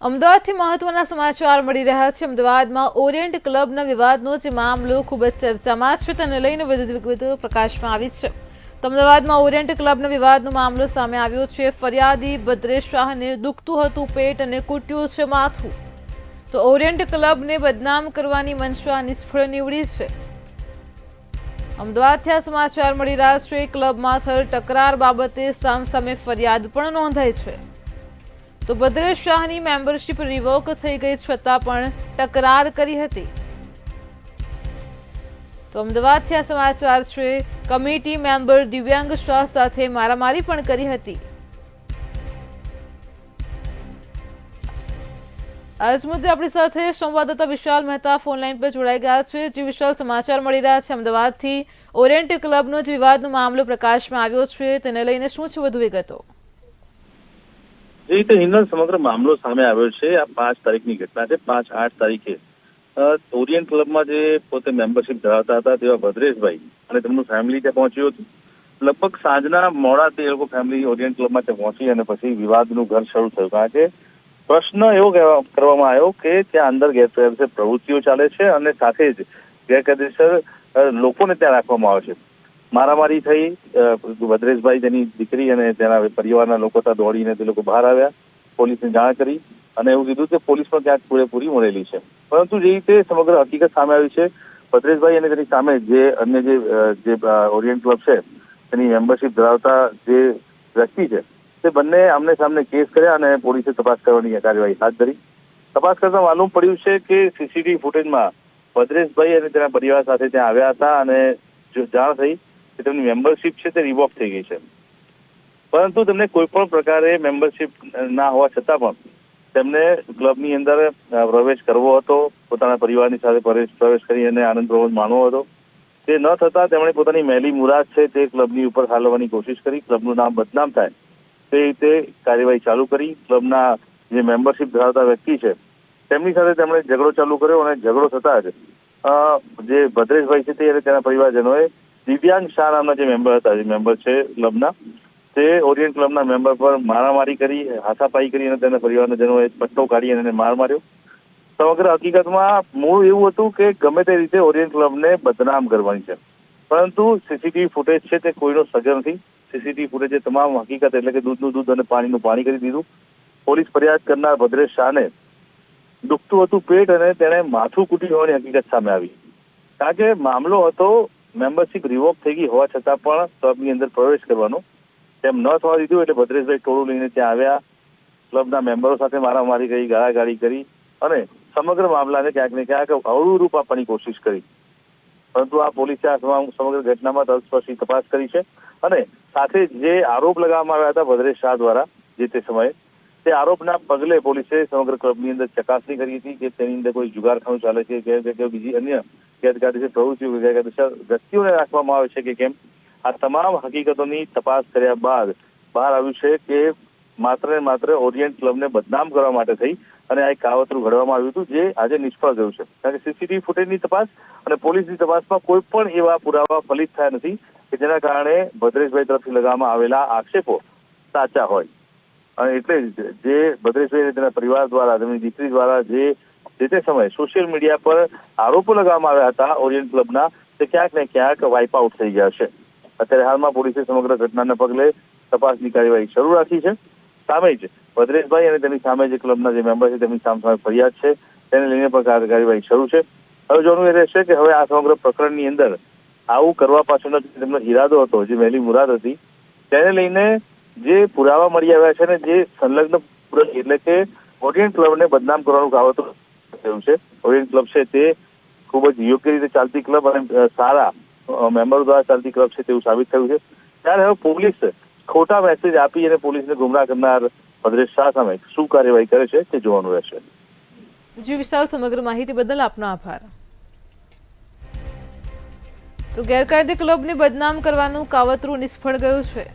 અમદાવાદથી મહત્વના સમાચાર મળી રહ્યા છે। અમદાવાદમાં ઓરિયન્ટ ક્લબના વિવાદનો જે મામલો ખૂબ જ ચર્ચામાં છે તેને લઈને વધુ વિગતો પ્રકાશમાં આવી છે। તો અમદાવાદમાં ઓરિયન્ટ ક્લબના વિવાદનો મામલો સામે આવ્યો છે। ફરિયાદી ભદ્રેશ શાહને દુખતું હતું પેટ અને કૂટ્યું છે માથું। તો ઓરિયન્ટ ક્લબને બદનામ કરવાની મંશા નિષ્ફળ નીવડી છે। અમદાવાદથી આ સમાચાર મળી રહ્યા છે। ક્લબમાં થયેલ તકરાર બાબતે સામસામે ફરિયાદ પણ નોંધાઈ છે। તો ભદ્રેશ શાહની મેમ્બરશિપ રિવોક થઈ ગઈ છતાં પણ તકરાર કરી હતી। તો અમદાવાદથી આ સમાચાર છે। કમિટી મેમ્બર દિવ્યાંગ શાહ સાથે મારામારી પણ કરી હતી। આજ મુદ્દે આપણી સાથે સંવાદદાતા વિશાલ મહેતા ફોનલાઈન પર જોડાઈ ગયા છે। જે વિશાલ, સમાચાર મળી રહ્યા છે અમદાવાદથી ઓરિયન્ટ ક્લબનો જે વિવાદનો મામલો પ્રકાશમાં આવ્યો છે તેને લઈને શું છે વધુ વિગતો? જે રીતે હિન્દલ સમગ્ર મામલો સામે આવ્યો છે આ 5 તારીખની ઘટના છે। 5-8 તારીખે ઓરિયન્ટ ક્લબમાં જે પોતે મેમ્બરશિપ ધરાવતા હતા તેવા ભદ્રેશભાઈ અને તેમનું ફેમિલી ત્યાં પહોંચ્યું હતું। લગભગ સાંજના મોડાથી એ લોકો ફેમિલી ઓરિયન્ટ ક્લબમાં ત્યાં પહોંચી અને પછી વિવાદનું ઘર શરૂ થયું। કારણ કે પ્રશ્ન એવો કરવામાં આવ્યો કે ત્યાં અંદર ગેરકાયદેસર પ્રવૃત્તિઓ ચાલે છે અને સાથે જ ગેરકાયદેસર લોકોને ત્યાં રાખવામાં આવે છે। મારામારી થઈ। ભદ્રેશભાઈ, તેની દીકરી અને તેના પરિવારના લોકો ત્યાં દોડીને તે લોકો બહાર આવ્યા, પોલીસને જાણ કરી અને એવું કીધું કે પોલીસ પણ ત્યાં પૂરેપૂરી મળેલી છે। પરંતુ જે રીતે સમગ્ર હકીકત સામે આવી છે, ભદ્રેશભાઈ અને તેની સામે જે અન્ય જે ઓરિયન્ટ ક્લબ છે તેની મેમ્બરશિપ ધરાવતા જે વ્યક્તિ છે તે બંને આમને સામને કેસ કર્યા અને પોલીસે તપાસ કરવાની કાર્યવાહી હાથ ધરી। તપાસ કરતા માલુમ પડ્યું છે કે સીસીટીવી ફૂટેજમાં ભદ્રેશભાઈ અને તેના પરિવાર સાથે ત્યાં આવ્યા હતા અને જાણ થઈ કે તેમની મેમ્બરશિપ છે તે રિવોક થઈ ગઈ છે। પરંતુ તેમને કોઈ પણ પ્રકારે મેમ્બરશિપ ના હોવા છતાં પણ તેમને ક્લબની અંદર પ્રવેશ કરવો હતો, પોતાના પરિવારની સાથે પ્રવેશ કરી અને આનંદ પ્રમોદ માણવો હતો। તે ન થતાં તેમણે પોતાની મેલી મુરાદ છે તે ક્લબની ઉપર ઠાલવવાની કોશિશ કરી। ક્લબનું નામ બદનામ થાય તે રીતે કાર્યવાહી ચાલુ કરી। ક્લબના જે મેમ્બરશિપ ધરાવતા વ્યક્તિ છે તેમની સાથે તેમણે ઝઘડો ચાલુ કર્યો અને ઝઘડો થતાં જ જે ભદ્રેશભાઈ છે તે અને તેના પરિવારજનોએ દિવ્યાંગ શાહ નામના જે મેમ્બર છે ક્લબના, તે ઓરિયન્ટ ક્લબના મેમ્બર પર મારામારી કરી, હાથાપાઈ કરી અને તેના પરિવારજનોએ પટ્ટો કાઢી અને માર માર્યો। સમગ્ર હકીકતમાં મૂળ એવું હતું કે ગમે તે રીતે ઓરિયન્ટ ક્લબને બદનામ કરવાની છે, પરંતુ સીસીટીવી ફૂટેજ છે તે કોઈનો સજ્જ નથી। સીસીટીવી ફૂટેજે તમામ હકીકત એટલે કે દૂધનું દૂધ અને પાણીનું પાણી કરી દીધું। પોલીસ ફરિયાદ કરનાર ભદ્રેશ શાહને દુખતું હતું પેટ અને તેણે માથું કૂટ્યું હોવાની હકીકત સામે આવી। કારણ કે મામલો હતો મેમ્બરશિપ રિવોક થઈ ગઈ હોવા છતાં પણ ક્લબની અંદર પ્રવેશ કરવાનો તેમ ન થવા દીધું એટલે ભદ્રેશભાઈ ટોળું લઈને ત્યાં આવ્યા, ક્લબના મેમ્બરો સાથે મારામારી કરી, ગાળાગાળી કરી અને સમગ્ર મામલાને ક્યાંક ને ક્યાંક અવળું રૂપ આપવાની કોશિશ કરી। પરંતુ આ પોલીસે આ સમગ્ર ઘટનામાં તલસ્પર્શી તપાસ કરી છે અને સાથે જે આરોપ લગાવવામાં આવ્યા હતા ભદ્રેશ શાહ દ્વારા જે તે સમયે, તે આરોપના પગલે પોલીસે સમગ્ર ક્લબની અંદર ચકાસણી કરી હતી કે તેની અંદર કોઈ જુગારખાનું ચાલે છે કે બીજી અન્ય ગેરકાયદેસર પ્રવૃત્તિઓ, ગેરકાયદેસર વ્યક્તિઓને રાખવામાં આવે છે કે કેમ। આ તમામ હકીકતોની તપાસ કર્યા બાદ બહાર આવ્યું છે કે માત્ર ને માત્ર ઓરિયન્ટ ક્લબને બદનામ કરવા માટે થઈ અને આ એક કાવતરું ઘડવામાં આવ્યું હતું જે આજે નિષ્ફળ ગયું છે। કારણ કે સીસીટીવી ફૂટેજની તપાસ અને પોલીસની તપાસમાં કોઈ પણ એવા પુરાવા ફલિત થયા નથી કે જેના કારણે ભદ્રેશભાઈ તરફથી લગાવવામાં આવેલા આક્ષેપો સાચા હોય। અને એટલે જ જે ભદ્રેશભાઈ તેના પરિવાર દ્વારા, તેમની દીકરી દ્વારા જે તે સમયે સોશિયલ મીડિયા પર આરોપો લગાવવામાં આવ્યા હતા ઓરિયન્ટ ક્લબના, તે ક્યાંક ને ક્યાંક વાઇપ આઉટ થઈ ગયા છે। અત્યારે હાલમાં પોલીસે સમગ્ર ઘટનાને પગલે તપાસની કાર્યવાહી શરૂ રાખી છે। સામે જ ભદ્રેશભાઈ અને તેની સામે જે ક્લબના જે મેમ્બર છે તેમની સામે ફરિયાદ છે તેને લઈને પણ કાર્યવાહી શરૂ છે। હવે જોવાનું એ રહેશે કે હવે આ સમગ્ર પ્રકરણની અંદર આવું કરવા પાછળનો તેમનો ઈરાદો હતો, જે મેલી મુરાદ હતી, તેને લઈને જે પુરાવા મળી આવ્યા છે ને જે સંલગ્ન એટલે કે ઓરિયન્ટ ક્લબને બદનામ કરવાનું કાવતરું થયું છે। ઓરિયન્ટ ક્લબ છે તે ખૂબ જ યોગ્ય રીતે ચાલતી ક્લબ અને સારા મેમ્બરો દ્વારા ચાલતી ક્લબ છે તેવું સાબિત થયું છે। ત્યારે હવે પોલીસ ખોટા મેસેજ આપી અને પોલીસને ગુમરાહ કરનાર ભદ્રેશ શાહ સામે શું કાર્યવાહી કરે છે તે જોવાનું રહેશે। જી વિશાલ, સમગ્ર માહિતી બદલ આપનો આભાર। તો ગેરકાયદે ક્લબને બદનામ કરવાનું કાવતરું નિષ્ફળ ગયું છે।